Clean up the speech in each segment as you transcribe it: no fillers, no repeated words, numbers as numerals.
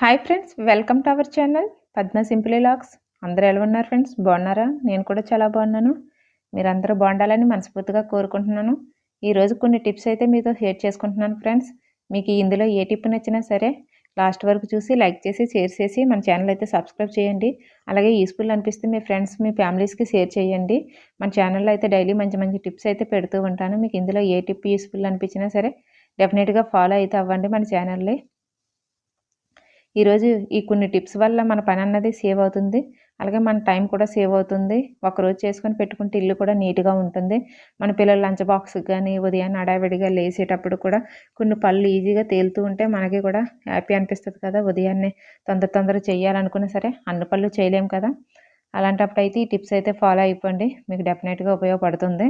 Hi friends, welcome to our channel Padma simple vlogs. అందరూ ఎలా ఉన్నారు ఫ్రెండ్స్? బాగున్నారా? నేను కూడా చాలా బాగున్నాను. మీరందరూ బాగుండాలని మనస్ఫూర్తిగా కోరుకుంటున్నాను. ఈరోజు కొన్ని టిప్స్ అయితే మీతో షేర్ చేసుకుంటున్నాను ఫ్రెండ్స్. మీకు ఇందులో ఏ టిప్ నచ్చినా సరే లాస్ట్ వరకు చూసి లైక్ చేసి షేర్ చేసి మన ఛానల్ అయితే సబ్స్క్రైబ్ చేయండి. అలాగే యూస్ఫుల్ అనిపిస్తే మీ ఫ్రెండ్స్ మీ ఫ్యామిలీస్కి షేర్ చేయండి. మన ఛానల్లో అయితే డైలీ మంచి మంచి టిప్స్ అయితే పెడుతూ ఉంటాను. మీకు ఇందులో ఏ టిప్ యూస్ఫుల్ అనిపించినా సరే డెఫినెట్గా ఫాలో అయితే అవ్వండి మన ఛానల్ని. ఈరోజు ఈ కొన్ని టిప్స్ వల్ల మన పని అన్నది సేవ్ అవుతుంది. అలాగే మన టైం కూడా సేవ్ అవుతుంది. ఒకరోజు చేసుకొని పెట్టుకుంటే ఇల్లు కూడా నీట్గా ఉంటుంది. మన పిల్లల లంచ్ బాక్స్కి కానీ ఉదయాన్నే హడావిడిగా లేసేటప్పుడు కూడా కొన్ని పనులు ఈజీగా తేలుతూ ఉంటే మనకి కూడా హ్యాపీ అనిపిస్తుంది కదా. ఉదయాన్నే తొందర చేయాలనుకున్నా సరే అన్ని పనులు చేయలేము కదా. అలాంటప్పుడు అయితే ఈ టిప్స్ అయితే ఫాలో అయిపోండి, మీకు డెఫినెట్గా ఉపయోగపడుతుంది.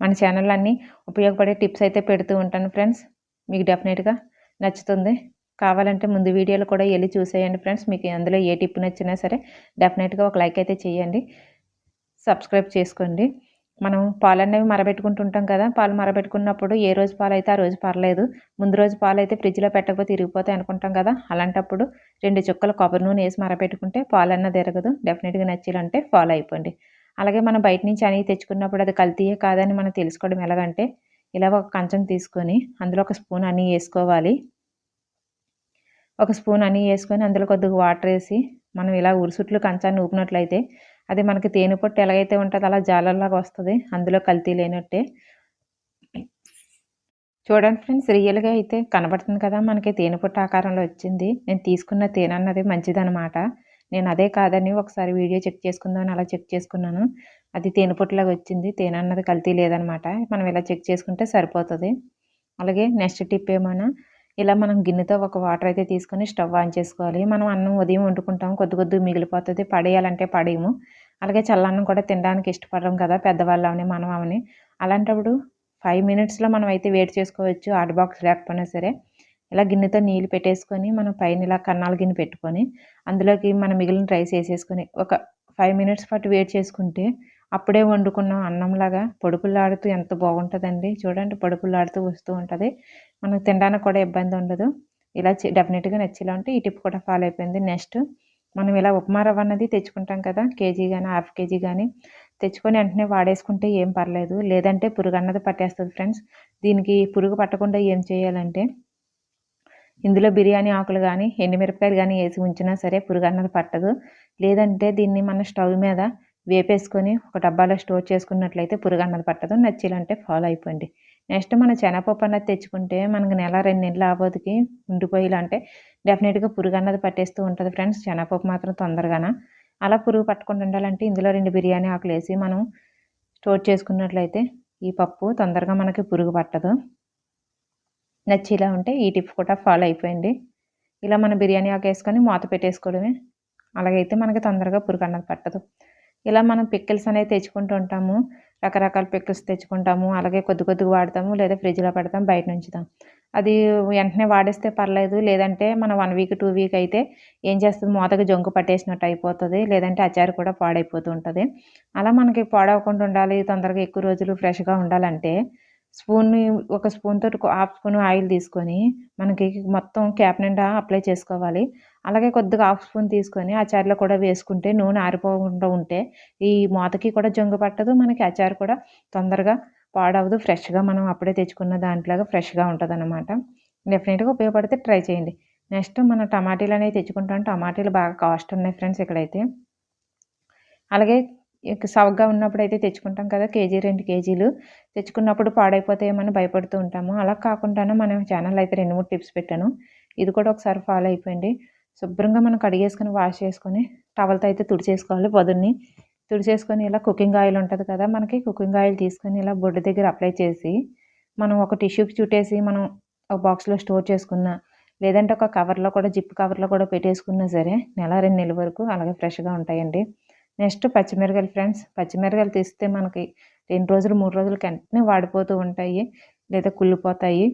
మన ఛానల్ అన్నీ ఉపయోగపడే టిప్స్ అయితే పెడుతూ ఉంటాను ఫ్రెండ్స్. మీకు డెఫినెట్గా నచ్చుతుంది. కావాలంటే ముందు వీడియోలు కూడా వెళ్ళి చూసేయండి ఫ్రెండ్స్. మీకు అందులో ఏ టిప్ నచ్చినా సరే డెఫినెట్గా ఒక లైక్ అయితే చేయండి, సబ్స్క్రైబ్ చేసుకోండి. మనం పాలు అనేవి మరబెట్టుకుంటుంటాం కదా. పాలు మరబెట్టుకున్నప్పుడు ఏ రోజు పాలు అయితే ఆ రోజు పర్లేదు, ముందు రోజు పాలు అయితే ఫ్రిడ్జ్లో పెట్టకపోతే ఇరిగిపోతాయి అనుకుంటాం కదా. అలాంటప్పుడు 2 చుక్కలు కొబ్బరి నూనె వేసి మరబెట్టుకుంటే పాలు అన్నది ఎరగదు. డెఫినెట్గా నచ్చాలంటే ఫాలో అయిపోండి. అలాగే మనం బయట నుంచి అనేది తెచ్చుకున్నప్పుడు అది కల్తీయే కాదని మనం తెలుసుకోవడం ఎలాగంటే, ఇలా ఒక కంచం తీసుకొని అందులో ఒక స్పూన్ అని వేసుకోవాలి. ఒక స్పూన్ అని వేసుకొని అందులో కొద్దిగా వాటర్ వేసి మనం ఇలా ఉరుసుట్లు కంచాన్ని ఊపినట్లయితే అది మనకి తేనె పొట్టు ఎలాగైతే ఉంటుందో అలా జాలర్లాగా వస్తుంది, అందులో కల్తీ లేనట్టే. చూడండి ఫ్రెండ్స్, రియల్గా అయితే కనబడుతుంది కదా, మనకి తేనె పొట్టు ఆకారంలో వచ్చింది. నేను తీసుకున్న తేనె అన్నది మంచిదనమాట. నేను అదే కాదని ఒకసారి వీడియో చెక్ చేసుకుందామని అలా చెక్ చేసుకున్నాను. అది తేనె పొట్టులాగా వచ్చింది, తేనె అన్నది కల్తీ లేదనమాట. మనం ఇలా చెక్ చేసుకుంటే సరిపోతుంది. అలాగే నెక్స్ట్ టిప్ ఏమైనా, ఇలా మనం గిన్నెతో ఒక వాటర్ అయితే తీసుకొని స్టవ్ ఆన్ చేసుకోవాలి. మనం అన్నం ఉదయం వండుకుంటాం, కొద్ది మిగిలిపోతుంది, పడేయాలంటే పడేయము. అలాగే చల్లన్నం కూడా తినడానికి ఇష్టపడడం కదా పెద్దవాళ్ళు అవని మనం అవని. అలాంటప్పుడు 5 మినిట్స్లో మనం అయితే వేడి చేసుకోవచ్చు, హాట్ బాక్స్ లేకపోయినా సరే. ఇలా గిన్నెతో నీళ్ళు పెట్టేసుకొని మనం పైన ఇలా కన్నాల గిన్నె పెట్టుకొని అందులోకి మనం మిగిలిన రైస్ వేసేసుకొని ఒక 5 మినిట్స్ పాటు వేడి చేసుకుంటే అప్పుడే వండుకున్న అన్నంలాగా పొడుపులాడుతూ ఎంత బాగుంటుందండి. చూడండి, పొడుపులాడుతూ వస్తూ ఉంటుంది, మనకు తినడానికి కూడా ఇబ్బంది ఉండదు. ఇలా డెఫినెట్గా నచ్చేలా ఉంటే ఈ టిప్ కూడా ఫాలో అయిపోయింది. నెక్స్ట్ మనం ఇలా ఉప్మా రవ్వ అన్నది తెచ్చుకుంటాం కదా, కేజీ కానీ హాఫ్ కేజీ కానీ తెచ్చుకొని వెంటనే వాడేసుకుంటే ఏం పర్లేదు. లేదంటే పురుగు అన్నది పట్టేస్తుంది ఫ్రెండ్స్. దీనికి పురుగు పట్టకుండా ఏం చేయాలంటే, ఇందులో బిర్యానీ ఆకులు కానీ ఎండుమిరపకాయలు కానీ వేసి ఉంచినా సరే పురుగు అన్నది పట్టదు. లేదంటే దీన్ని మన స్టవ్ మీద వేపేసుకొని ఒక డబ్బాలో స్టోర్ చేసుకున్నట్లయితే పురుగు అన్నది పట్టదు. నచ్చాలంటే ఫాలో అయిపోండి. నెక్స్ట్ మన శనగపప్పు అన్నది తెచ్చుకుంటే మనకు నెల 2 నెలలు ఆబోదికి ఉండిపోయేలా అంటే డెఫినెట్గా పురుగు అన్నది పట్టేస్తూ ఉంటుంది ఫ్రెండ్స్. శనగపప్పు మాత్రం తొందరగాన. అలా పురుగు పట్టకుండా ఉండాలంటే ఇందులో 2 బిర్యానీ ఆకులు వేసి మనం స్టోర్ చేసుకున్నట్లయితే ఈ పప్పు తొందరగా మనకి పురుగు పట్టదు. నచ్చేలా ఉంటే ఈ టిప్ కూడా ఫాలో అయిపోయింది. ఇలా మనం బిర్యానీ ఆకు వేసుకొని మూత పెట్టేసుకోవడమే. అలాగైతే మనకి తొందరగా పురుగు అన్నది పట్టదు. ఇలా మనం పికిల్స్ అనేవి తెచ్చుకుంటూ ఉంటాము, రకరకాల పికిల్స్ తెచ్చుకుంటాము. అలాగే కొద్దిగా వాడతాము, లేదా ఫ్రిడ్జ్లో పెడతాం, బయట ఉంచుతాం. అది వెంటనే వాడేస్తే పర్లేదు. లేదంటే మనం 1 వీక్ 2 వీక్ అయితే ఏం చేస్తుంది, మూతకి జంకు పట్టేసినట్టు అయిపోతుంది. లేదంటే అచారు కూడా పాడైపోతూ ఉంటుంది. అలా మనకి పాడవకుండా ఉండాలి, తొందరగా ఎక్కువ రోజులు ఫ్రెష్గా ఉండాలంటే ఒక స్పూన్ తోటి హాఫ్ స్పూన్ ఆయిల్ తీసుకొని మనకి మొత్తం క్యాప్ నిండా అప్లై చేసుకోవాలి. అలాగే కొద్దిగా హాఫ్ స్పూన్ తీసుకొని అచారులో కూడా వేసుకుంటే నూనె ఆరిపోకుండా ఉంటే ఈ మూతకి కూడా జంగు పట్టదు, మనకి అచారు కూడా తొందరగా పాడవదు. ఫ్రెష్గా మనం అప్పుడే తెచ్చుకున్న దాంట్లాగా ఫ్రెష్గా ఉంటుంది అనమాట. డెఫినెట్గా ఉపయోగపడితే ట్రై చేయండి. నెక్స్ట్ మనం టమాటీలు అనేవి తెచ్చుకుంటాం. టమాటీలు బాగా కాస్ట్ ఉన్నాయి ఫ్రెండ్స్ ఇక్కడైతే. అలాగే సవగ్గా ఉన్నప్పుడైతే తెచ్చుకుంటాం కదా, కేజీ 2 కేజీలు తెచ్చుకున్నప్పుడు పాడైపోతాయేమని భయపడుతూ ఉంటాము. అలా కాకుండానే మన ఛానల్ అయితే 2, 3 టిప్స్ పెట్టాను. ఇది కూడా ఒకసారి ఫాలో అయిపోయింది. శుభ్రంగా మనం కడిగేసుకొని వాష్ చేసుకొని టవల్తో అయితే తుడిచేసుకోవాలి. పొద్దున్నే తుడిచేసుకొని ఇలా కుకింగ్ ఆయిల్ ఉంటుంది కదా, మనకి కుకింగ్ ఆయిల్ తీసుకొని ఇలా బొడ్డు దగ్గర అప్లై చేసి మనం ఒక టిష్యూకి చుట్టేసి మనం ఒక బాక్స్లో స్టోర్ చేసుకున్న, లేదంటే ఒక కవర్లో కూడా జిప్ కవర్లో కూడా పెట్టేసుకున్నా సరే నెల 2 నెలల వరకు అలాగే ఫ్రెష్గా ఉంటాయండి. నెక్స్ట్ పచ్చిమిరపకాయలు ఫ్రెండ్స్. పచ్చిమిరపకాయలు తీస్తే మనకి 2 రోజులు 3 రోజులకి వెంటనే వాడిపోతూ ఉంటాయి, లేదా కుళ్ళిపోతాయి.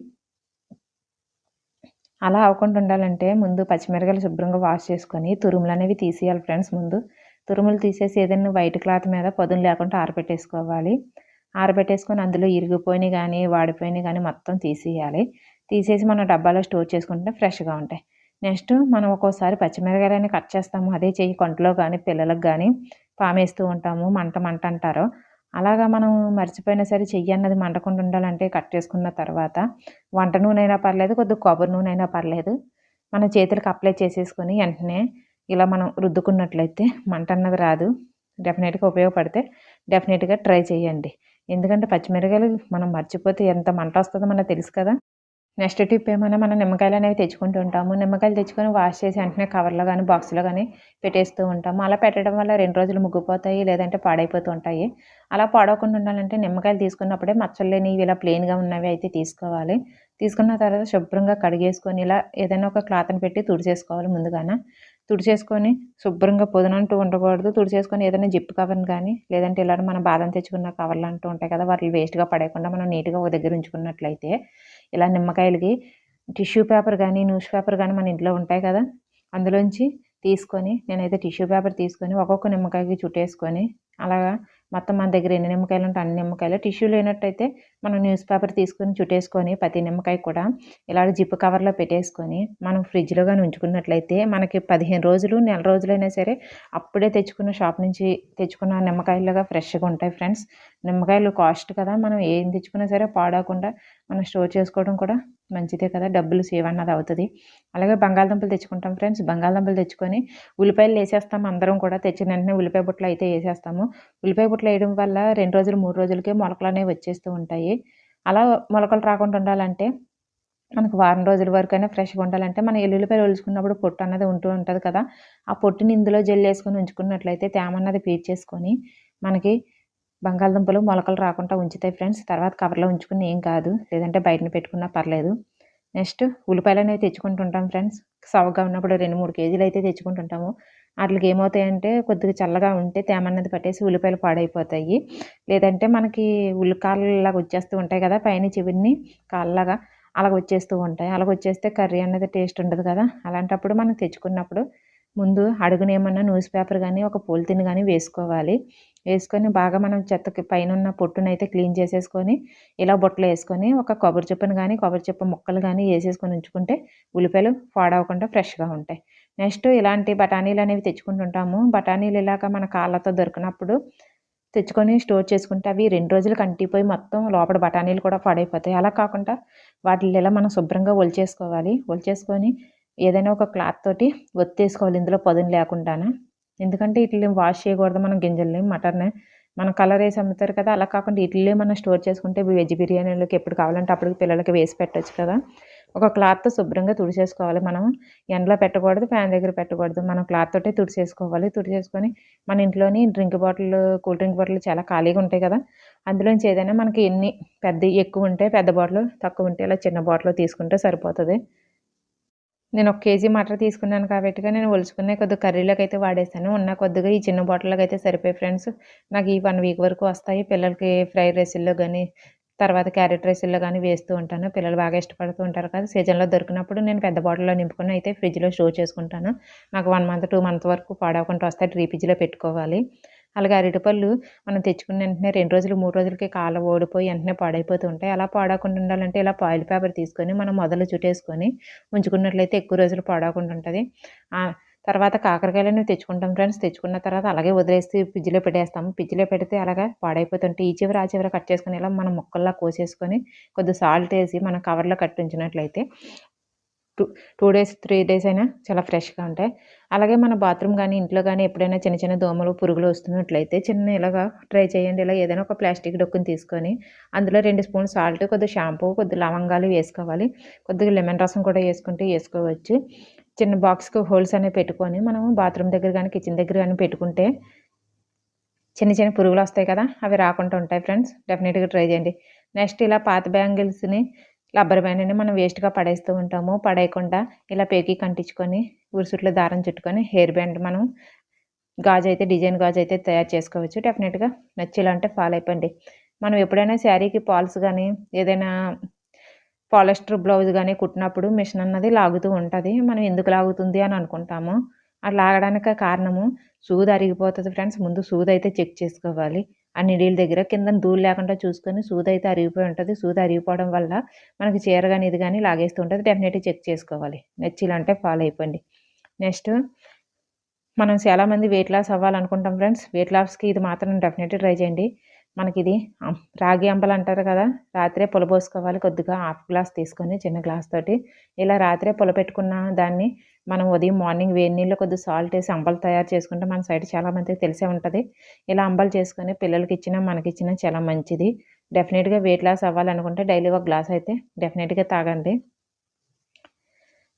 అలా అవ్వకుండా ఉండాలంటే ముందు పచ్చిమిరపకాయలు శుభ్రంగా వాష్ చేసుకొని తురుములు అనేవి తీసేయాలి ఫ్రెండ్స్. ముందు తురుములు తీసేసి ఏదైనా వైట్ క్లాత్ మీద పదును లేకుండా ఆరబెట్టేసుకోవాలి. ఆరబెట్టేసుకొని అందులో ఇరిగిపోయినవి కానీ వాడిపోయినవి కానీ మొత్తం తీసేయాలి. తీసేసి మనం డబ్బాలో స్టోర్ చేసుకుంటే ఫ్రెష్గా ఉంటాయి. నెక్స్ట్ మనం ఒక్కోసారి పచ్చిమిరపకాయలని కట్ చేస్తాము. అదే చెయ్యి కంట్లో గానీ, పిల్లలకి గానీ పామేస్తూ ఉంటాము. మంట మంట అంటారు. అలాగా మనం మర్చిపోయినా సరే చెయ్యి అన్నది మండకుండా ఉండాలంటే కట్ చేసుకున్న తర్వాత వంట నూనె అయినా పర్లేదు, కొద్దిగా కొబ్బరి నూనె అయినా పర్లేదు. మన చేతులకి అప్లై చేసేసుకొని వెంటనే ఇలా మనం రుద్దుకున్నట్లయితే మంట అన్నది రాదు. డెఫినిట్‌గా ఉపయోగపడితే డెఫినిట్‌గా ట్రై చేయండి. ఎందుకంటే పచ్చిమిరపకాయలు మనం మర్చిపోతే ఎంత మంటొస్తదో మనకు తెలుసు కదా! నెక్స్ట్ టిప్ ఏమన్నా మనం నిమ్మకాయలనేవి తెచ్చుకుంటూ ఉంటాము. నిమ్మకాయలు తెచ్చుకొని వాష్ చేసి వెంటనే కవర్‌లో గానీ, బాక్స్‌లో గానీ పెట్టేస్తూ ఉంటాము. అలా పెట్టడం వల్ల 2 రోజులు ముగ్గిపోతాయి. లేదంటే పాడైపోతూ ఉంటాయి. అలా పాడవకుండా ఉండాలంటే నిమ్మకాయలు తీసుకున్నప్పుడే మచ్చలు లేనివి ఇలా ప్లెయిన్‌గా ఉన్నవి అయితే తీసుకోవాలి. తీసుకున్న తర్వాత శుభ్రంగా కడిగేసుకొని ఇలా ఏదైనా ఒక క్లాత్‌ని పెట్టి తుడిచేసుకోవాలి ముందుగాన. తుడిచేసుకొని శుభ్రంగా పొదనంటూ ఉండకూడదు. తుడిచేసుకొని ఏదైనా జిప్ కవర్‌ని గానీ, లేదంటే ఇలాంటి మన బాదం తెచ్చుకున్న కవర్‌లంటూ ఉంటాయి కదా! వాటిని వేస్ట్‌గా పడేయకుండా మనం నీట్‌గా ఒక దగ్గర ఉంచుకున్నట్లయితే ఇలా నిమ్మకాయలకి టిష్యూ పేపర్ గానీ, న్యూస్ పేపర్ గానీ మన ఇంట్లో ఉంటాయి కదా! అందులోంచి తీసుకొని నేనైతే టిష్యూ పేపర్ తీసుకొని ఒక్కొక్క నిమ్మకాయకి చుట్టేసుకొని అలాగా మొత్తం మన దగ్గర ఎన్ని నిమ్మకాయలుంటే అన్ని నిమ్మకాయలు టిష్యూ లేనట్టయితే మనం న్యూస్ పేపర్ తీసుకొని చుట్టేసుకొని ప్రతి నిమ్మకాయ కూడా ఇలాగ జిప్ కవర్‌లో పెట్టేసుకొని మనం ఫ్రిడ్జ్‌లో గాని ఉంచుకున్నట్లయితే మనకి 15 రోజులు, నెల రోజులైనా సరే అప్పుడే తెచ్చుకున్న షాప్ నుంచి తెచ్చుకున్న నిమ్మకాయలుగా ఫ్రెష్‌గా ఉంటాయి ఫ్రెండ్స్. నిమ్మకాయలు కాస్ట్ కదా! మనం ఏం తెచ్చుకున్నా సరే పాడవకుండా మనం స్టోర్ చేసుకోవడం కూడా మంచిదే కదా! డబ్బులు సేవ్ అన్నది అవుతది. అలాగే బంగాళదుంపలు తెచ్చుకుంటాం ఫ్రెండ్స్. బంగాళదుంపలు తెచ్చుకొని ఉల్లిపాయలేసేస్తాం అందరం కూడా. తెచ్చిన వెంటనే ఉల్లిపాయ బుట్టలో అయితే ఏసేస్తాము. ఉల్లిపాయ బుట్టలో ఏయడం వల్ల 2 రోజులు, 3 రోజులకే మొలకలనేవి వచ్చేస్తూ ఉంటాయి. అలా మొలకలు రాకుండా ఉండాలంటే మనకు వారం రోజుల వరకైనా ఫ్రెష్‌గా ఉండాలంటే మనం ఎల్లుల్లిపాయలు ఒలుచుకున్నప్పుడు పొట్టు అన్నది ఉంటూ ఉంటది కదా! ఆ పొట్టుని ఇందులో జల్లేసుకొని ఉంచుకున్నట్లయితే తేమ అన్నది పీల్చేసుకొని మనకి బంగాళదుంపలు మొలకలు రాకుండా ఉంచుతాయి ఫ్రెండ్స్. తర్వాత కవర్‌లో ఉంచుకున్న ఏం కాదు. లేదంటే బయటన పెట్టుకున్నా పర్లేదు. Next ఉల్లిపాయలనేవి తెచ్చుకుంటుంటాం friends. సవగ్గా ఉన్నప్పుడు 2, 3 కేజీలయితే తెచ్చుకుంటుంటాము. ఆటిలికి ఏమవుతాయంటే కొద్దిగా చల్లగా ఉంటే తేమ అన్నది పట్టేసి ఉల్లిపాయలు పాడైపోతాయి. లేదంటే మనకి ఉల్లికాడల్లాగా వచ్చేస్తూ ఉంటాయి కదా! పైన చివరని కాడలాగా అలాగొచ్చేస్తూ ఉంటాయి. అలాగొచ్చేస్తే కర్రీ అన్నది టేస్ట్ ఉండదు కదా! అలాంటప్పుడు మనం తెచ్చుకున్నప్పుడు ముందు అడుగున ఏమన్నా న్యూస్ పేపర్ గానీ, ఒక పాలిథిన్ గానీ వేసుకోవాలి. వేసుకొని బాగా మనం చెత్తకి పైనున్న పొట్టునైతే క్లీన్ చేసేసుకొని, ఇలా బుట్టలో ఏసుకొని ఒక కొబ్బరి చిప్పను గానీ, కొబ్బరి చిప్ప ముక్కలు గానీ ఏసేసుకొని ఉంచుకుంటే ఉల్లిపాయలు పాడవకుండా ఫ్రెష్‌గా ఉంటాయి. నెక్స్ట్ ఇలాంటి బఠానీలనేవి తెచ్చుకుంటుంటాము. బఠానీలు ఇలాగ మన కాళ్ళతో దొరికినప్పుడు తెచ్చుకొని స్టోర్ చేసుకుంటే అవి 2 రోజులకి అంటిపోయి మొత్తం లోపల బఠానీలు కూడా పాడైపోతాయి. అలా కాకుండా వాటిల్ని ఇలా మనం శుభ్రంగా ఒలిచేసుకోవాలి. ఒలిచేసుకొని ఏదైనా ఒక క్లాత్ తోటి ఒత్తేసుకోవాలి ఇందులో పదును లేకుండాను. ఎందుకంటే ఈటిల్ని వాష్ చేయకూడదు మనం గింజల్ని, మటన్ని. మనం కలరేసి అమ్ముతారు కదా! అలా కాకుండా ఈటిల్నే మనం స్టోర్ చేసుకుంటే వెజ్ బిర్యానీలోకి ఎప్పుడు కావాలంటే అప్పటికి పిల్లలకి వేసి పెట్టొచ్చు కదా! ఒక క్లాత్‌తో శుభ్రంగా తుడిచేసుకోవాలి మనం. ఎండలో పెట్టకూడదు, ఫ్యాన్ దగ్గర పెట్టకూడదు. మనం క్లాత్ తోటే తుడిచేసుకోవాలి. తుడిచేసుకొని మన ఇంట్లోని drink bottle, cool drink bottle చాలా ఖాళీగా ఉంటాయి కదా! అందులోంచి ఏదైనా మనకి ఎన్ని పెద్దయి ఎక్కువుంటే పెద్ద బాటిలు, తక్కువుంటే ఇలా చిన్న బాటిలు తీసుకుంటే సరిపోతది. నేను ఒక కేజీ మటర్ తీసుకున్నాను కాబట్టిగా నేను ఒలుచుకున్నయి కొద్దిగా కర్రీలోకైతే వాడేసాను. ఉన్న కొద్దిగా ఈ చిన్న బాటిల్‌లోకైతే సరిపోయాయి ఫ్రెండ్స్. నాకు ఈ 1 వీక్ వరకు వస్తాయి. పిల్లలకి ఫ్రైడ్ రైసుల్లో గానీ, తర్వాత క్యారెట్ రైసుల్లో గానీ వేస్తూ ఉంటాను. పిల్లలు బాగా ఇష్టపడుతూ ఉంటారు కదా! సీజన్‌లో దొరికినప్పుడు నేను పెద్ద బాటిల్‌లో నింపుకొని అయితే ఫ్రిడ్జ్‌లో స్టోర్ చేసుకుంటాను. నాకు 1 మంత్, 2 మంత్ వరకు పాడవకుండా వస్తాయి. డీప్ ఫ్రిడ్జ్‌లో పెట్టుకోవాలి. అలాగే అరటిపళ్ళు మనం తెచ్చుకున్న వెంటనే 2 రోజులు, 3 రోజులకి కాళ్ళ ఓడిపోయి వెంటనే పాడైపోతూ ఉంటాయి. అలా పాడవకుండా ఉండాలంటే ఇలా ఫాయిల్ పేపర్ తీసుకొని మనం మొదలు చుట్టేసుకొని ఉంచుకున్నట్లయితే ఎక్కువ రోజులు పాడవకుండా ఉంటది. తర్వాత కాకరకాయలనేవి తెచ్చుకుంటాం ఫ్రెండ్స్. తెచ్చుకున్న తర్వాత అలాగే వదిలేసి ఫ్రిడ్జ్‌లో పెట్టేస్తాము. ఫ్రిడ్జ్‌లో పెడితే అలాగా పాడైపోతుంటాయి. ఈ చివర, ఆ చివర కట్ చేసుకొని ఇలా మనం ముక్కల్లా కోసేసుకొని కొద్దిగా సాల్ట్ ఏసి మనం కవర్‌లో కట్టి ఉంచినట్లయితే 2 డేస్, 3 డేస్ అయినా చాలా ఫ్రెష్‌గా ఉంటాయి. అలాగే మన బాత్రూమ్ గానీ, ఇంట్లో గానీ ఎప్పుడైనా చిన్న చిన్న దోమలు, పురుగులు వస్తున్నట్లయితే చిన్న ఇలాగా ట్రై చేయండి. ఇలా ఏదైనా ఒక ప్లాస్టిక్ డొక్కుని తీసుకొని అందులో 2 స్పూన్లు సాల్ట్, కొద్దిగా షాంపూ, కొద్దిగా లవంగాలు వేసుకోవాలి. కొద్దిగా లెమన్ రసం కూడా ఏసుకుంటే ఏసుకోవచ్చు. చిన్న బాక్స్‌కి హోల్స్ అనేవి పెట్టుకొని మనము బాత్రూమ్ దగ్గర గానీ, కిచెన్ దగ్గర గానీ పెట్టుకుంటే చిన్న చిన్న పురుగులొస్తాయి కదా! అవి రాకుండా ఉంటాయి ఫ్రెండ్స్. డెఫినిట్‌గా ట్రై చేయండి. నెక్స్ట్ ఇలా పాత బ్యాంగిల్స్‌ని రబ్బర్ బ్యాండ్‌ని మనం వేస్ట్‌గా పడేస్తూ ఉంటాము. పడేయకుండా ఇలా పేకీకి అంటించుకొని, ఉరి దారం చుట్టుకొని హెయిర్ బ్యాండ్ మనం గాజైతే డిజైన్ గాజైతే తయారు చేసుకోవచ్చు. డెఫినిట్‌గా నచ్చేలా ఉంటే ఫాలో అయిపోండి. మనం ఎప్పుడైనా శారీకి ఫాల్స్ గానీ, ఏదైనా పాలిస్టర్ బ్లౌజ్ గానీ కుట్టినప్పుడు మిషన్ అన్నది లాగుతూ ఉంటది. మనం ఎందుకు లాగుతుంది అని అనుకుంటాము. అది లాగడానికి కారణము సూది అరిగిపోతది ఫ్రెండ్స్. ముందు సూదయితే చెక్ చేసుకోవాలి. ఆ నిడిల దగ్గర కిందన ధూళి లేకుండా చూసుకొని సూదయితే అరిగిపోయి ఉంటది. సూది అరిగిపోవడం వల్ల మనకి చీర గాని, ఇది గాని లాగేస్తూ ఉంటది. డెఫినెట్‌గా చెక్ చేసుకోవాలి. నచ్చిలంటే ఫాలో అయిపోండి. నెక్స్ట్ మనం చాలామంది వెయిట్ లాస్ అవ్వాలనుకుంటాం ఫ్రెండ్స్. వెయిట్ లాస్‌కి ఇది మాత్రం డెఫినెట్‌గా ట్రై చేయండి. మనకిది రాగి అంబలి అంటారు కదా! రాత్రే పులబోసుకోవాలి కొద్దిగా హాఫ్ గ్లాస్ తీసుకొని చిన్న గ్లాస్ తోటి. ఇలా రాత్రే పులపెట్టుకున్న దాన్ని మనం ఉదయం మార్నింగ్ వేడి నీళ్ళలో కొద్దిగా సాల్ట్ ఏసి అంబలి తయారు చేసుకుంటే మన సైడ్ చాలా మందికి తెలిసే ఉంటది. ఇలా అంబలి చేసుకొని పిల్లలకిచ్చినా, మనకిచ్చినా చాలా మంచిది. డెఫినెట్‌గా వెయిట్ లాస్ అవ్వాలనుకుంటే డైలీ ఒక గ్లాస్ అయితే డెఫినెట్‌గా తాగండి.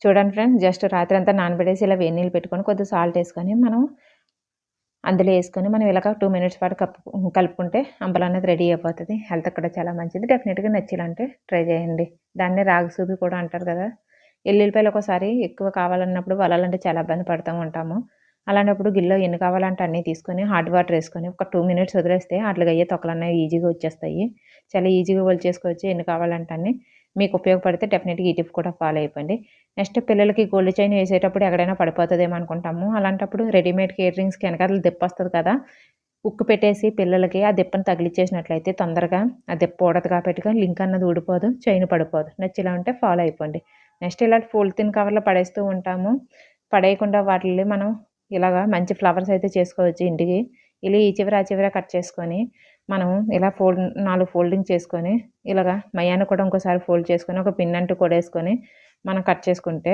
చూడండి ఫ్రెండ్స్, జస్ట్ రాత్రంతా నానబెట్టేసి ఇలా వేడి నీళ్ళు పెట్టుకొని కొద్దిగా సాల్ట్ ఏసుకొని మనం అందులో ఏసుకొని మనం ఇలాగ 2 మినిట్స్ పాటు కలుపుకుంటే అంబలి అనేది రెడీ అయిపోతది. హెల్త్‌కి కూడా చాలా మంచిది. డెఫినెట్‌గా నచ్చిలంటే ట్రై చేయండి. దాన్నే రాగి సూపి కూడా అంటారు కదా! ఎల్లుల్లిపాయలు ఒక్కోసారి ఎక్కువ కావాలన్నప్పుడు వలాలంటే చాలా ఇబ్బంది పడుతూ ఉంటాము. అలాంటప్పుడు గిన్నెలో ఎన్ని కావాలంటే అన్నీ తీసుకొని హాట్ వాటర్ ఏసుకొని ఒక 2 మినిట్స్ వదిలేస్తే అట్లగయ్యే తొక్కలనేవి ఈజీగా వచ్చేస్తాయి. చాలా ఈజీగా ఒలిచేసుకోవచ్చు ఎన్ని కావాలంటే అన్ని. మీకు ఉపయోగపడితే డెఫినెట్‌గా ఈ టిప్ కూడా ఫాలో అయిపోండి. నెక్స్ట్ పిల్లలకి గోల్డ్ చైన్ ఏసేటప్పుడు ఎక్కడైనా పడిపోతదేమో అనుకుంటాము. అలాంటప్పుడు రెడీమేడ్ కేటరింగ్స్‌కి ఎనకాతల దిప్పొస్తది కదా! ఉక్కు పెట్టేసి పిల్లలకి ఆ దిప్పను తగిలిచ్చేసినట్లయితే తొందరగా ఆ దిప్ప ఊడదు కాబట్టిగా లింక్ అన్నది ఊడిపోదు. చైన్ పడిపోదు. నచ్చిలా ఉంటే ఫాలో అయిపోండి. నెక్స్ట్ ఇలాంటి పాలిథీన్ కవర్‌లో పడేస్తూ ఉంటాము. పడేయకుండా వాటిల్ని మనం ఇలాగా మంచి ఫ్లవర్స్ అయితే చేసుకోవచ్చు ఇంటికి. ఇలా ఈ చివర, ఆ చివర కట్ చేసుకొని మనం ఇలా 4 ఫోల్డింగ్ చేసుకొని ఇలాగా మయాన కూడా ఇంకోసారి ఫోల్డ్ చేసుకొని ఒక పిన్ అంటూ కొడేసుకొని మనం కట్ చేసుకుంటే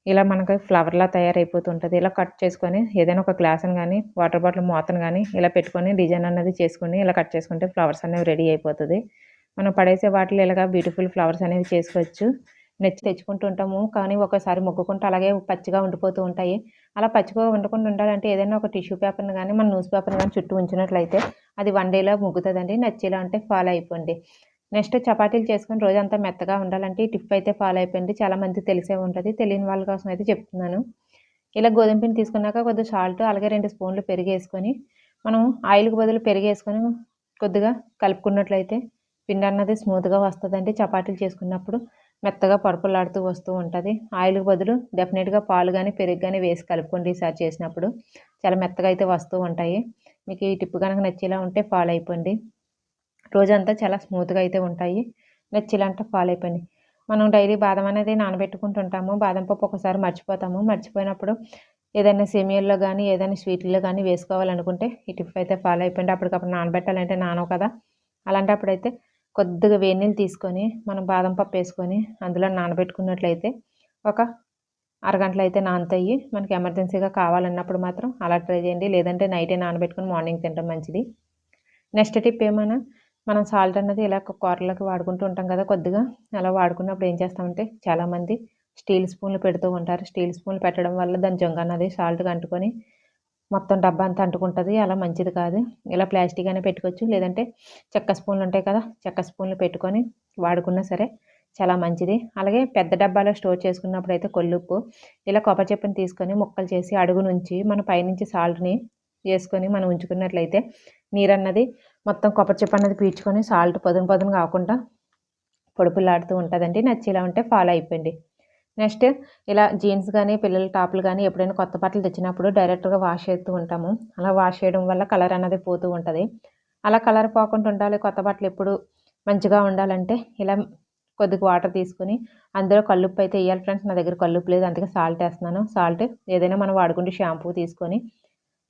ఇలా మనకు ఫ్లవర్‌లా తయారైపోతుంటది. ఇలా కట్ చేసుకొని ఏదైనా ఒక గ్లాస్‌ని గానీ, వాటర్ బాటిల్ మూతను గానీ ఇలా పెట్టుకొని డిజైన్ అన్నది చేసుకొని ఇలా కట్ చేసుకుంటే ఫ్లవర్స్ అనేవి రెడీ అయిపోతది. మనం పడేసే వాటిలో ఇలాగా బ్యూటిఫుల్ ఫ్లవర్స్ అనేవి చేసుకోవచ్చు. నచ్చి తెచ్చుకుంటూ ఉంటాము. కానీ ఒక్కోసారి మొక్కుకుంటే అలాగే పచ్చిగా ఉండిపోతూ ఉంటాయి. అలా పచ్చిగా ఉండకుండా ఉండాలంటే ఏదైనా ఒక టిష్యూ పేపర్‌ని గానీ, మన న్యూస్ పేపర్‌ని గానీ చుట్టూ ఉంచినట్లయితే అది 1 డేలో ముగ్గుతదండి. నచ్చేలా ఉంటే ఫాలో అయిపోండి. నెక్స్ట్ చపాతీలు చేసుకొని రోజంతా మెత్తగా ఉండాలంటే ఈ టిప్ అయితే ఫాలో అయిపోండి. చాలా మందికి తెలిసే ఉంటది. తెలియని వాళ్ళ కోసం అయితే చెప్తున్నాను. ఇలా గోధుమ పిండి తీసుకున్నాక కొద్దిగా సాల్ట్ అలాగే 2 స్పూన్లు పెరుగేసుకొని మనం ఆయిల్‌కి బదులు పెరుగేసుకొని కొద్దిగా కలుపుకున్నట్లయితే పిండి అన్నది స్మూత్‌గా వస్తదండి. చపాతీలు చేసుకున్నప్పుడు మెత్తగా పరపరలాడుతూ వస్తూ ఉంటది. ఆయిల్‌కి బదులు డెఫినిట్‌గా పాలు గానీ, పెరుగు గానీ వేసి కలుపుకోండి ఈసారి చేసినప్పుడు. చాలా మెత్తగా అయితే వస్తూ ఉంటాయి. మీకు ఈ టిప్ గనక నచ్చేలా ఉంటే ఫాలో అయిపోండి. రోజంతా చాలా స్మూత్‌గా అయితే ఉంటాయి. నచ్చిలంటే ఫాలో అయిపోండి. మనం డైలీ బాదం అనేది నానబెట్టుకుంటుంటాము. బాదం పప్పు ఒకసారి మర్చిపోతాము. మర్చిపోయినప్పుడు ఏదైనా సేమియాల్లో గానీ, ఏదైనా స్వీట్‌ల్లో గానీ వేసుకోవాలనుకుంటే ఈ టిప్ అయితే ఫాలో అయిపోండి. అప్పటికప్పుడు నానబెట్టాలంటే నానవు కదా! అలాంటప్పుడైతే కొద్దిగా వేడి నీళ్ళు తీసుకొని మనం బాదం పప్పు ఏసుకొని అందులో నానబెట్టుకున్నట్లయితే ఒక అరగంటలో అయితే నానుతాయి. మనకి ఎమర్జెన్సీగా కావాలన్నప్పుడు మాత్రం అలా ట్రై చేయండి. లేదంటే నైటే నానబెట్టుకొని మార్నింగ్ తినడం మంచిది. నెక్స్ట్ టిప్ ఏమన్నా మనం సాల్ట్ అన్నది ఇలా కూరలోకి వాడుకుంటూ ఉంటాం కదా కొద్దిగా. అలా వాడుకున్నప్పుడు ఏం చేస్తామంటే చాలామంది స్టీల్ స్పూన్లు పెడుతూ ఉంటారు. స్టీల్ స్పూన్లు పెట్టడం వల్ల దాని జొంగ అన్నది సాల్ట్‌కి అంటుకొని మొత్తం డబ్బా అంతా అంటుకుంటది. అలా మంచిది కాదు. ఇలా ప్లాస్టిక్ అయినా పెట్టుకోవచ్చు. లేదంటే చెక్క స్పూన్లు ఉంటాయి కదా! చెక్క స్పూన్లు పెట్టుకొని వాడుకున్నా సరే చాలా మంచిది. అలాగే పెద్ద డబ్బాలో స్టోర్ చేసుకున్నప్పుడైతే కల్లుప్పు ఇలా కొబ్బరి చిప్పని తీసుకొని ముక్కలు చేసి అడుగు నుంచి మన పైనుంచి సాల్ట్‌ని ఏసుకొని మనం ఉంచుకున్నట్లయితే నీరన్నది మొత్తం కొబ్బరి చిప్ప అన్నది పీల్చుకొని సాల్ట్ పదును పదును కాకుండా పొడిపుల్లాడుతూ ఉంటదండి. నచ్చేలా ఉంటే ఫాలో అయిపోండి. నెక్స్ట్ ఇలా జీన్స్ గానీ, పిల్లల టాపులు గానీ ఎప్పుడైనా కొత్త బట్టలు తెచ్చినప్పుడు డైరెక్ట్‌గా వాష్ చేస్తూ ఉంటాము. అలా వాష్ చేయడం వల్ల కలర్ అన్నది పోతూ ఉంటది. అలా కలర్ పోకుండా ఉండాలి, కొత్త బట్టలు ఎప్పుడు మంచిగా ఉండాలంటే ఇలా కొద్దిగా వాటర్ తీసుకొని అందులో కల్లుప్పు అయితే ఎయ్యాలి ఫ్రెండ్స్. నా దగ్గర కల్లుప్పు లేదు. అందుకే సాల్ట్ ఏస్తున్నాను. సాల్ట్ ఏదైనా మనం వాడుకుంటే షాంపూ తీసుకొని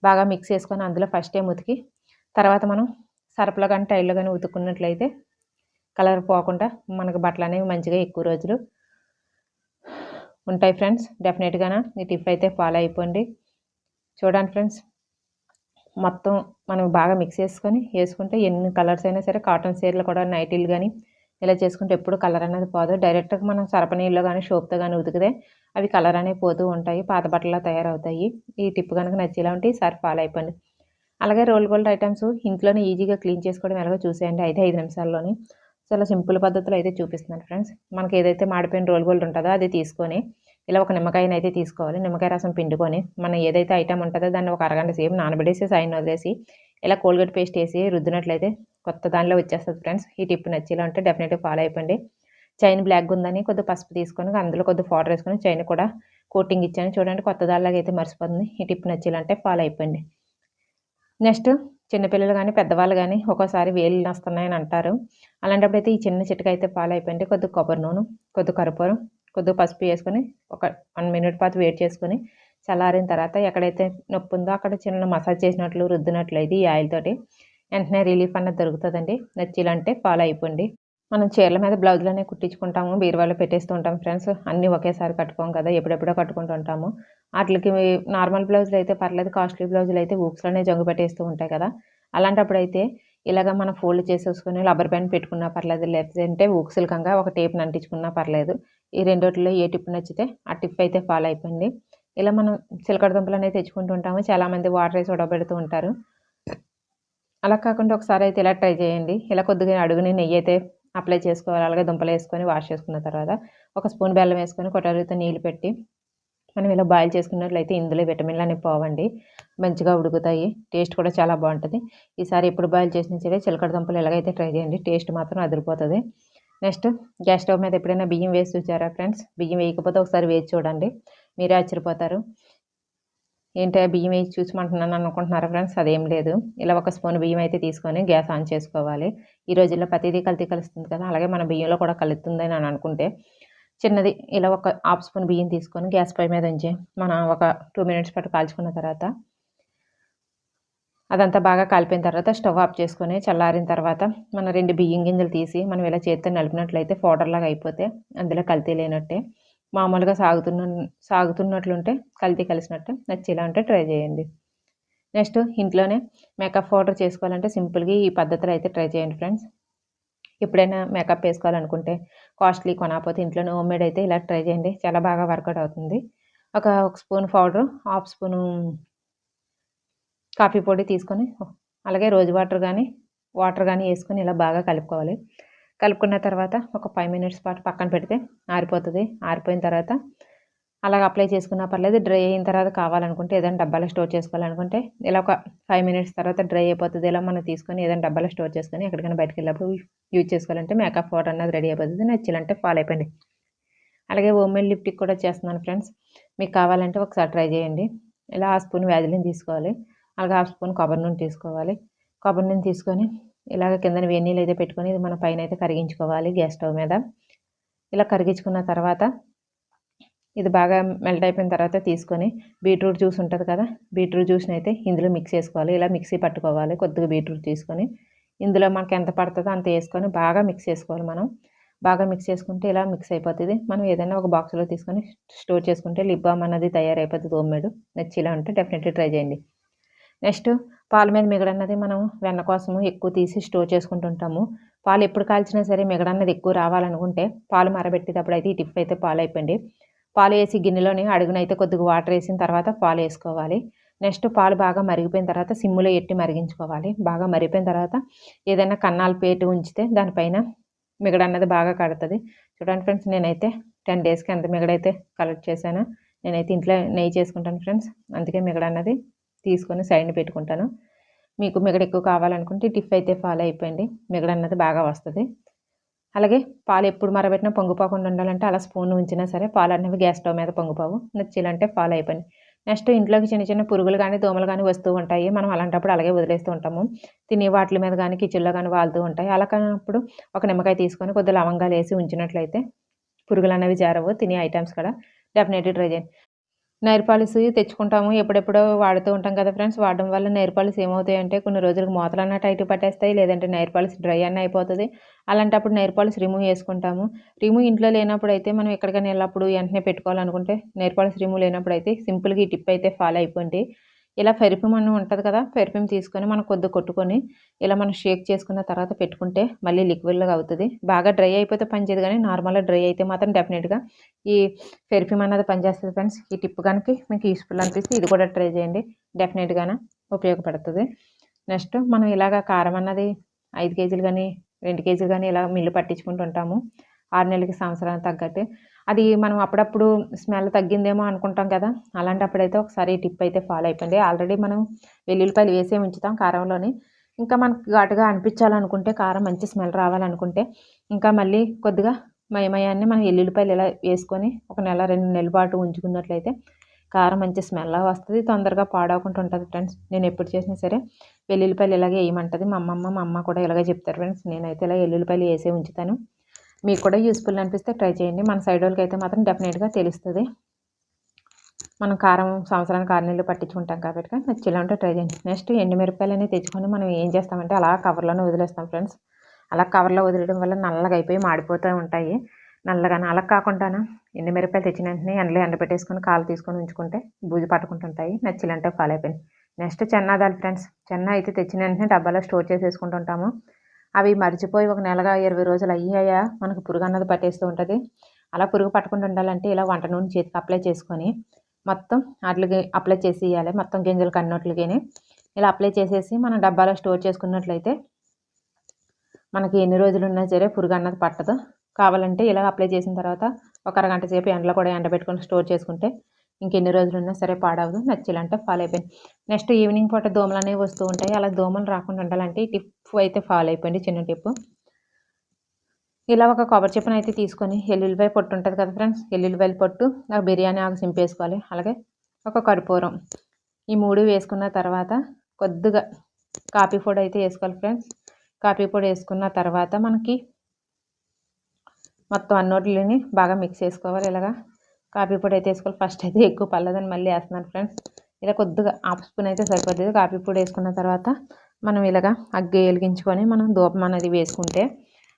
బాగా మిక్స్ చేసుకొని అందులో ఫస్ట్ టైమ్ ఉతికి తర్వాత మనం సర్ఫ్‌లో గానీ, టైల్‌లో గానీ ఉతుక్కున్నట్లయితే కలర్ పోకుండా మనకు బట్టలనేవి మంచిగా ఎక్కువ రోజులు ఉంటాయి ఫ్రెండ్స్. డెఫినిట్‌గాన ఈ టిప్ అయితే ఫాలో అయిపోండి. చూడండి ఫ్రెండ్స్, మొత్తం మనం బాగా మిక్స్ చేసుకొని ఏసుకుంటే ఎన్ని కలర్స్ అయినా సరే కాటన్ చీరలు కూడా నైటీలు గానీ ఇలా చేసుకుంటే ఎప్పుడు కలర్ అనేది పోదు. డైరెక్ట్‌గా మనం సరప నీళ్ళలో గానీ, సోప్‌తో గానీ ఉతికితే అవి కలర్ అనేవి పోతూ ఉంటాయి. పాత బట్టల్లా తయారవుతాయి. ఈ టిప్ గనుక నచ్చేలా ఉంటే ఈసారి ఫాలో అయిపోండి. అలాగే రోల్ గోల్డ్ ఐటెమ్స్ ఇంట్లోనే ఈజీగా క్లీన్ చేసుకోవడం ఎలాగో చూసేయండి. 5 నిమిషాల్లోని. చాలా సింపుల్ పద్ధతిలో అయితే చూపిస్తున్నాను ఫ్రెండ్స్. మనకి ఏదైతే మాడిపోయిన రోల్ గోల్డ్ ఉంటదో అది తీసుకొని ఇలా ఒక నిమ్మకాయనైతే తీసుకోవాలి. నిమ్మకాయ రసం పిండుకొని మనం ఏదైతే ఐటెమ్ ఉంటదో దాన్ని ఒక అరగంట సేపు నానబెట్టేసి సైడ్న వదిలేసి ఇలా కోల్గేట్ పేస్ట్ ఏసి రుద్దినట్లయితే కొత్త దానిలో వచ్చేస్తది ఫ్రెండ్స్. ఈ టిప్ నచ్చేలా ఉంటే డెఫినెట్‌గా ఫాలో అయిపోండి. చైన్ బ్లాక్‌గా ఉందని కొద్దిగా పసుపు తీసుకొని అందులో కొద్దిగా పౌడర్ ఏసుకొని చైన్ కూడా కోటింగ్ ఇచ్చాను. చూడండి కొత్త దానిలాగా అయితే మెరిసిపోతుంది. ఈ టిప్ నచ్చేలా అంటే ఫాలో అయిపోండి. నెక్స్ట్ చిన్నపిల్లలు గానీ, పెద్దవాళ్ళు గానీ ఒక్కోసారి వేళ్ళు నస్తున్నాయని అంటారు. అలాంటప్పుడైతే ఈ చిన్న చిటిక అయితే ఫాలో అయిపోయండి. కొద్దిగా కొబ్బరి నూనె, కొద్దిగా కర్పూరం, కొద్దిగా పసుపు ఏసుకొని ఒక 1 మినిట్ పాటు వేడి చేసుకొని, చల్లారిన తర్వాత ఎక్కడైతే నొప్పుందో అక్కడ చిన్న మసాజ్ చేసినట్లు రుద్దినట్లయితే ఈ ఆయిల్ తోటి వెంటనే రిలీఫ్ అన్నది దొరుకుతదండి. నచ్చిలంటే ఫాలో అయిపోండి. మనం చీరల మీద బ్లౌజులనేవి కుట్టించుకుంటాము. బీరువాలో పెట్టేస్తూ ఉంటాం ఫ్రెండ్స్. అన్నీ ఒకేసారి కట్టుకోం కదా! ఎప్పుడెప్పుడో కట్టుకుంటూ ఉంటాము. ఆటిలకి నార్మల్ బ్లౌజులయితే పర్లేదు. కాస్ట్‌లీ బ్లౌజులయితే హూక్స్‌లోనే జంగు పెట్టేస్తూ ఉంటాయి కదా! అలాంటప్పుడైతే ఇలాగ మనం ఫోల్డ్ చేసేసుకొని రబ్బర్ బ్యాండ్ పెట్టుకున్నా పర్లేదు. లేదంటే హూక్స్‌లకంగా ఒక టేప్‌ని అంటించుకున్నా పర్లేదు. ఈ రెండిట్లో ఏ టిప్ నచ్చితే ఆ టిప్ అయితే ఫాలో అయిపోండి. ఇలా మనం చిలకడ దుంపలనేవి తెచ్చుకుంటూ ఉంటాము. చాలామంది వాటరేసి ఉడకబెడుతూ ఉంటారు. అలా కాకుండా ఒకసారైతే ఇలా ట్రై చేయండి. ఇలా కొద్దిగా అడుగున నెయ్యయితే అప్లై చేసుకోవాలి. అలాగే దుంపలేసుకొని వాష్ చేసుకున్న తర్వాత ఒక స్పూన్ బెల్లం వేసుకొని కొటరితో నీళ్లు పెట్టి మనం ఇలా బాయిల్ చేసుకున్నట్లయితే ఇందులో విటమిన్‌లనేవి పోవండి. మంచిగా ఉడుకుతాయి. టేస్ట్ కూడా చాలా బావుంటది. ఈసారి ఎప్పుడు బాయిల్ చేసినా సరే చిలకడ దుంపలు ఇలాగైతే ట్రై చేయండి. టేస్ట్ మాత్రం అదిరిపోతది. నెక్స్ట్ గ్యాస్ స్టవ్ మీద ఎప్పుడైనా బియ్యం వేసి చూసారా ఫ్రెండ్స్? బియ్యం వేయకపోతే ఒకసారి వేసి చూడండి. మీరే ఆశ్చర్యపోతారు. ఏంటే బియ్యం వేసి చూసమంటున్నాను అనుకుంటున్నారా ఫ్రెండ్స్? అదేం లేదు. ఇలా ఒక స్పూన్ బియ్యం అయితే తీసుకొని గ్యాస్ ఆన్ చేసుకోవాలి. ఈ రోజుల్లో ప్రతీదీ కల్తీ కలుస్తుంది కదా! అలాగే మన బియ్యంలో కూడా కలుతుందని అని అనుకుంటే చిన్నది ఇలా ఒక హాఫ్ స్పూన్ బియ్యం తీసుకొని గ్యాస్ పొయ్యి మీద ఉంచి మనం ఒక 2 మినిట్స్ పాటు కాల్చుకున్న తర్వాత అదంతా బాగా కాలిపోయిన తర్వాత స్టవ్ ఆఫ్ చేసుకొని చల్లారిన తర్వాత మన 2 బియ్యం గింజలు తీసి మనం ఇలా చేత్తో నలిపినట్లయితే పౌడర్‌లాగా అయిపోతే అందులో కల్తీ లేనట్టే. మామూలుగా సాగుతున్నట్లుంటే కల్తీ కలిసినట్టే. నచ్చేలా ఉంటే ట్రై చేయండి. నెక్స్ట్ ఇంట్లోనే మేకప్ పౌడర్ చేసుకోవాలంటే సింపుల్‌గా ఈ పద్ధతిలో అయితే ట్రై చేయండి ఫ్రెండ్స్. ఎప్పుడైనా మేకప్ వేసుకోవాలనుకుంటే కాస్ట్‌లీ కొనకపోతే ఇంట్లోనే హోమ్‌మేడ్ అయితే ఇలా ట్రై చేయండి. చాలా బాగా వర్కౌట్ అవుతుంది. ఒక spoon powder, half spoon coffee పొడి తీసుకొని అలాగే రోజ్ వాటర్ గానీ యేసుకొని ఇలా బాగా కలుపుకోవాలి. కలుపుకున్న తర్వాత ఒక 5 మినిట్స్ పాటు పక్కన పెడితే ఆరిపోతది. ఆరిపోయిన తర్వాత అలాగ అప్లై చేసుకున్నా పర్లేదు. డ్రై అయిన తర్వాత కావాలనుకుంటే ఏదైనా డబ్బాలో స్టోర్ చేసుకోవాలనుకుంటే ఇలా ఒక 5 మినిట్స్ తర్వాత డ్రై అయిపోతది. ఇలా మనం తీసుకొని ఏదైనా డబ్బాలో స్టోర్ చేసుకొని ఎక్కడికైనా బయటికెళ్ళినప్పుడు యూజ్ చేసుకోవాలంటే మేకప్ పౌడర్ అన్నది రెడీ అయిపోతది. నచ్చాలంటే ఫాలో అయిపోండి. అలాగే హోమ్‌మేడ్ లిప్‌స్టిక్ కూడా చేస్తున్నాను ఫ్రెండ్స్. మీకు కావాలంటే ఒకసారి ట్రై చేయండి. ఇలా హాఫ్ స్పూన్ వ్యాజిలిన్ తీసుకోవాలి. అలాగే హాఫ్ స్పూన్ కొబ్బరి నూనె తీసుకోవాలి. కొబ్బరి నూనె తీసుకొని ఇలాగ కిందన వేడి నీళ్ళైతే పెట్టుకొని ఇది మన పైనైతే కరిగించుకోవాలి గ్యాస్ స్టవ్ మీద. ఇలా కరిగించుకున్న తర్వాత ఇది బాగా మెల్ట్ అయిపోయిన తర్వాత తీసుకొని బీట్రూట్ జ్యూస్ ఉంటది కదా! బీట్రూట్ జ్యూస్‌నైతే ఇందులో మిక్స్ చేసుకోవాలి. ఇలా మిక్సీ పట్టుకోవాలి. కొద్దిగా బీట్రూట్ తీసుకొని ఇందులో మనకు ఎంత పడతదో అంత యేసుకొని బాగా మిక్స్ చేసుకోవాలి మనం. బాగా మిక్స్ చేసుకుంటే ఇలా మిక్స్ అయిపోతది. మనం ఏదైనా ఒక బాక్స్‌లో తీసుకొని స్టోర్ చేసుకుంటే లిప్ బామ్ అన్నది తయారైపోతది హోమ్‌మేడ్. నచ్చేలా ఉంటే డెఫినెట్‌లీ ట్రై చేయండి. నెక్స్ట్ పాల మీద మిగడన్నది మనం వెన్న కోసము ఎక్కువ తీసి స్టోర్ చేసుకుంటుంటాము. పాలు ఎప్పుడు కాల్చినా సరే మిగడన్నది ఎక్కువ రావాలనుకుంటే పాలు మరబెట్టేటప్పుడైతే ఈ టిప్ అయితే ఫాలో అయిపోండి. పాలు వేసి గిన్నెలోని అడుగునైతే కొద్దిగా వాటర్ వేసిన తర్వాత పాలు వేసుకోవాలి. నెక్స్ట్ పాలు బాగా మరిగిపోయిన తర్వాత సిమ్‌లో ఎట్టి మరిగించుకోవాలి. బాగా మరిగిపోయిన తర్వాత ఏదైనా కన్నాల ప్లేట్ ఉంచితే దానిపైన మిగడన్నది బాగా కడతది. చూడండి ఫ్రెండ్స్ నేనైతే 10 డేస్‌కి ఎంత మిగడైతే కలెక్ట్ చేశానో నేనైతే ఇంట్లో నెయ్యి చేసుకుంటాను ఫ్రెండ్స్. అందుకే మిగడన్నది తీసుకొని సైడ్‌న పెట్టుకుంటాను. మీకు మిగడ ఎక్కువ కావాలనుకుంటే ఈ టిప్ అయితే ఫాలో అయిపోయండి. మిగడన్నది బాగా వస్తది. అలాగే పాలు ఎప్పుడు మరబెట్టినా పొంగిపోకుండా ఉండాలంటే అలా స్పూన్ ఉంచినా సరే పాలనేవి గ్యాస్ స్టవ్ మీద పొంగిపోవు. నచ్చాలంటే ఫాలో అయిపోండి. నెక్స్ట్ ఇంట్లోకి చిన్న చిన్న పురుగులు గానీ, దోమలు గానీ వస్తూ ఉంటాయి. మనం అలాంటప్పుడు అలాగే వదిలేస్తూ ఉంటాము. తినే వాటిల మీద గానీ, కిచెన్‌లో గానీ వాలుతూ ఉంటాయి. అలా కానప్పుడు ఒక నిమ్మకాయ తీసుకొని కొద్దిగా లవంగాలేసి ఉంచినట్లయితే పురుగులనేవి చేరవు. తినే ఐటెమ్స్ కూడా డెఫినెట్‌లీ ట్రై చేయండి. నెయిల్ పాలిష్ తెచ్చుకుంటాము. ఎప్పుడెప్పుడో వాడుతూ ఉంటాం కదా ఫ్రెండ్స్. వాడడం వల్ల నెయిల్ పాలిష్ ఏమవుతాయంటే కొన్ని రోజులకు మూతలన్నా టైట్‌గా పట్టేస్తాయి. లేదంటే నెయిల్ పాలిష్ డ్రై అన్నా అయిపోతది. అలాంటప్పుడు నెయిల్ పాలిష్ రిమూవ్ చేసుకుంటాము. రిమూవ్ ఇంట్లో లేనప్పుడైతే మనం ఎక్కడికైనా ఎళ్ళినప్పుడు వెంటనే పెట్టుకోవాలనుకుంటే నెయిల్ పాలిష్ రిమూవ్ లేనప్పుడైతే సింపుల్‌గా ఈ టిప్ అయితే ఫాలో అయిపోండి. ఇలా పెర్ఫ్యూమ్ అని ఉంటది కదా! పెర్ఫ్యూమ్ తీసుకొని మనం కొద్దిగా కొట్టుకొని ఇలా మనం షేక్ చేసుకున్న తర్వాత పెట్టుకుంటే మళ్ళీ లిక్విడ్‌లాగా అవుతది. బాగా డ్రై అయిపోతే పనిచేయదు గానీ నార్మల్‌గా డ్రై అయితే మాత్రం డెఫినిట్‌గా ఈ పెర్ఫ్యూమ్ అన్నది పనిచేస్తది ఫ్రెండ్స్. ఈ టిప్ గనుక మీకు యూజ్‌ఫుల్ అనిపిస్తే ఇది కూడా ట్రై చేయండి. డెఫినిట్‌గాన ఉపయోగపడుతది. నెక్స్ట్ మనం ఇలాగ కారం అన్నది 5 కేజీలు గానీ, 2 కేజీలు గానీ ఇలా మిల్లు పట్టించుకుంటూ ఉంటాము. 6 నెలలకి, సంవత్సరానికి తగ్గట్టు. అది మనం అప్పుడప్పుడు స్మెల్ తగ్గిందేమో అనుకుంటాం కదా! అలాంటప్పుడైతే ఒకసారి ఈ టిప్ అయితే ఫాలో అయిపోండి. ఆల్రెడీ మనం వెల్లుల్లిపాయలు వేసే ఉంచుతాం కారంలోని. ఇంకా మనకు ఘాటుగా అనిపించాలనుకుంటే కారం మంచి స్మెల్ రావాలనుకుంటే ఇంకా మళ్ళీ కొద్దిగా మయమయాన్ని మనం ఎల్లుల్లిపాయలు ఇలా వేసుకొని ఒక నెల, 2 నెలల పాటు ఉంచుకున్నట్లయితే కారం మంచి స్మెల్ వస్తుంది, తొందరగా పాడవకుండా ఉంటుంది ఫ్రెండ్స్. నేను ఎప్పుడు చేసినా సరే వెల్లుల్లిపాయలు ఇలాగే వేయమంటుంది మా అమ్మ కూడా ఇలాగే చెప్తారు ఫ్రెండ్స్. నేనైతే ఇలా వెల్లుల్లిపాయలు వేసే ఉంచుతాను. మీకు కూడా యూస్ఫుల్ అనిపిస్తే ట్రై చేయండి. మన సైడ్ వాళ్ళకి అయితే మాత్రం డెఫినెట్గా తెలుస్తుంది. మనం కారం సంవత్సరానికి 6 నెలలు పట్టించుకుంటాం కాబట్టి నచ్చేలా ఉంటే ట్రై చేయండి. నెక్స్ట్ ఎండుమిరపకాయలు అనేవి తెచ్చుకొని మనం ఏం చేస్తామంటే అలా కవర్లోనే వదిలేస్తాం ఫ్రెండ్స్. అలా కవర్లో వదిలేయడం వల్ల నల్లగా అయిపోయి మాడిపోతూ ఉంటాయి. నల్లగానే అలా కాకుండా ఎండుమిరపకాయలు తెచ్చిన వెంటనే ఎండలో ఎండబెట్టేసుకొని కాలు తీసుకొని ఉంచుకుంటే బూజు పట్టుకుంటుంటాయి. నచ్చిలంటే ఫాలో అయిపోయింది. నెక్స్ట్ చెన్నాదాలు ఫ్రెండ్స్. చెన్న అయితే తెచ్చిన వెంటనే డబ్బాలో స్టోర్ చేసేసుకుంటుంటాము. అవి మర్చిపోయి ఒక నెలగా 20 రోజులు అయ్యాయా మనకు పురుగు అన్నది పట్టేస్తూ ఉంటుంది. అలా పురుగు పట్టకుండా ఉండాలంటే ఇలా వంట నూనె చేతికి అప్లై చేసుకొని మొత్తం వాటికి అప్లై చేసి ఇవ్వాలి. మొత్తం గింజలు కన్నట్లుగానే ఇలా అప్లై చేసేసి మనం డబ్బాలో స్టోర్ చేసుకున్నట్లయితే మనకి ఎన్ని రోజులు ఉన్నా సరే పురుగు అన్నది పట్టదు. కావాలంటే ఇలా అప్లై చేసిన తర్వాత ఒక అరగంట సేపు ఎండలో కూడా ఎండబెట్టుకొని స్టోర్ చేసుకుంటే ఇంకెన్ని రోజులు ఉన్నా సరే పాడవదు. నచ్చిలంటే ఫాలో అయిపోయింది. నెక్స్ట్ ఈవినింగ్ పూట దోమలు అనేవి వస్తూ ఉంటాయి. అలా దోమలు రాకుండా ఉండాలంటే ఈ టిప్ అయితే ఫాలో అయిపోయింది. చిన్న టిప్పు. ఇలా ఒక కొబ్బరి చిప్పను అయితే తీసుకొని ఎల్లుల్లిపాయ పొట్టు ఉంటుంది కదా ఫ్రెండ్స్, ఎల్లుల్లిపాయల పొట్టు బిర్యానీ ఆకు సింపేసుకోవాలి. అలాగే ఒక కర్పూరం, ఈ 3 వేసుకున్న తర్వాత కొద్దిగా కాఫీ పొడి అయితే వేసుకోవాలి ఫ్రెండ్స్. కాఫీ పొడి వేసుకున్న తర్వాత మనకి మొత్తం అన్నోట్లని బాగా మిక్స్ చేసుకోవాలి. ఇలాగా కాఫీ పొడి అయితే వేసుకోవాలి. ఫస్ట్ అయితే ఎక్కువ పర్లేదని మళ్ళీ వేస్తున్నాను ఫ్రెండ్స్. ఇలా కొద్దిగా హాఫ్ స్పూన్ అయితే సరిపోతుంది. కాఫీ పొడి వేసుకున్న తర్వాత మనం ఇలాగా అగ్గి వెలిగించుకొని మనం ధూపం అనేది వేసుకుంటే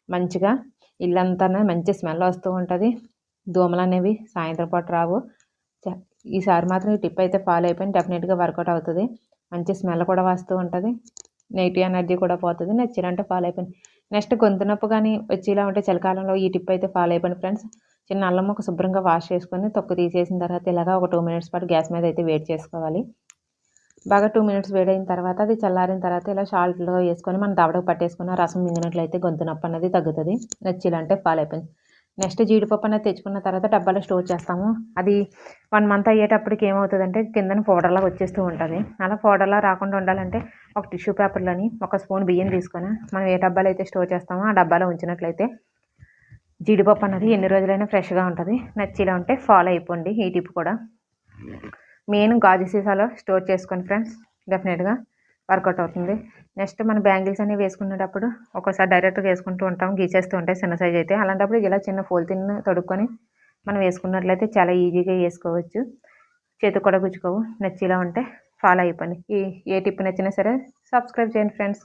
మంచిగా ఇల్లంతా మంచి స్మెల్ వస్తూ ఉంటుంది. దోమలు అనేవి సాయంత్రం పూట రావు. ఈసారి మాత్రం ఈ టిప్ అయితే ఫాలో అయిపోయింది. డెఫినెట్గా వర్కౌట్ అవుతుంది. మంచి స్మెల్ కూడా వస్తూ ఉంటుంది. నెగిటివ్ ఎనర్జీ కూడా పోతుంది. నచ్చినంటే ఫాలో అయిపోయింది. నెక్స్ట్ గొంతు నొప్పి కానీ వచ్చేలా ఉంటే చలికాలంలో ఈ టిప్ అయితే ఫాలో అయిపోయింది ఫ్రెండ్స్. చిన్న అల్లం ఒక శుభ్రంగా వాష్ చేసుకొని తొక్కు తీసేసిన తర్వాత ఇలాగా ఒక 2 మినిట్స్ పాటు గ్యాస్ మీద అయితే వేడి చేసుకోవాలి. బాగా 2 మినిట్స్ వేడైన తర్వాత అది చల్లారిన తర్వాత ఇలా సాల్ట్లో వేసుకొని మనం దవడకు పట్టేసుకున్న రసం మింగినట్లయితే గొంతు నొప్పి అనేది తగ్గుతుంది. నచ్చిలంటే ఫాలో అయిపోయింది. నెక్స్ట్ జీడిపప్పు అనేది తెచ్చుకున్న తర్వాత డబ్బాలో స్టోర్ చేస్తాము. అది 1 మంత్ అయ్యేటప్పటికి ఏమవుతుందంటే కిందన పౌడర్లా వచ్చేస్తూ ఉంటుంది. అలా పౌడర్లా రాకుండా ఉండాలంటే ఒక టిష్యూ పేపర్లోని ఒక స్పూన్ బియ్యం తీసుకొని మనం ఏ డబ్బాలో అయితే స్టోర్ చేస్తామో ఆ డబ్బాలో ఉంచినట్లయితే జీడిపప్పు అన్నది ఎన్ని రోజులైనా ఫ్రెష్గా ఉంటుంది. నచ్చిలా ఉంటే ఫాలో అయిపోండి. ఈ టిప్ కూడా మెయిన్ గాజు సీసాలో స్టోర్ చేసుకోండి ఫ్రెండ్స్. డెఫినెట్గా వర్కౌట్ అవుతుంది. నెక్స్ట్ మన బ్యాంగిల్స్ అనేవి వేసుకునేటప్పుడు ఒక్కోసారి డైరెక్ట్గా వేసుకుంటూ ఉంటాం, గీచేస్తూ ఉంటాయి చిన్న సైజ్ అయితే. అలాంటప్పుడు ఇలా చిన్న పోల్తిన్ తొడుక్కొని మనం వేసుకున్నట్లయితే చాలా ఈజీగా వేసుకోవచ్చు. చేతికి కూడా గుచ్చుకోవు. నచ్చిలా ఉంటే ఫాలో అయిపోండి. ఏ టిప్ నచ్చినా సరే సబ్స్క్రైబ్ చేయండి ఫ్రెండ్స్.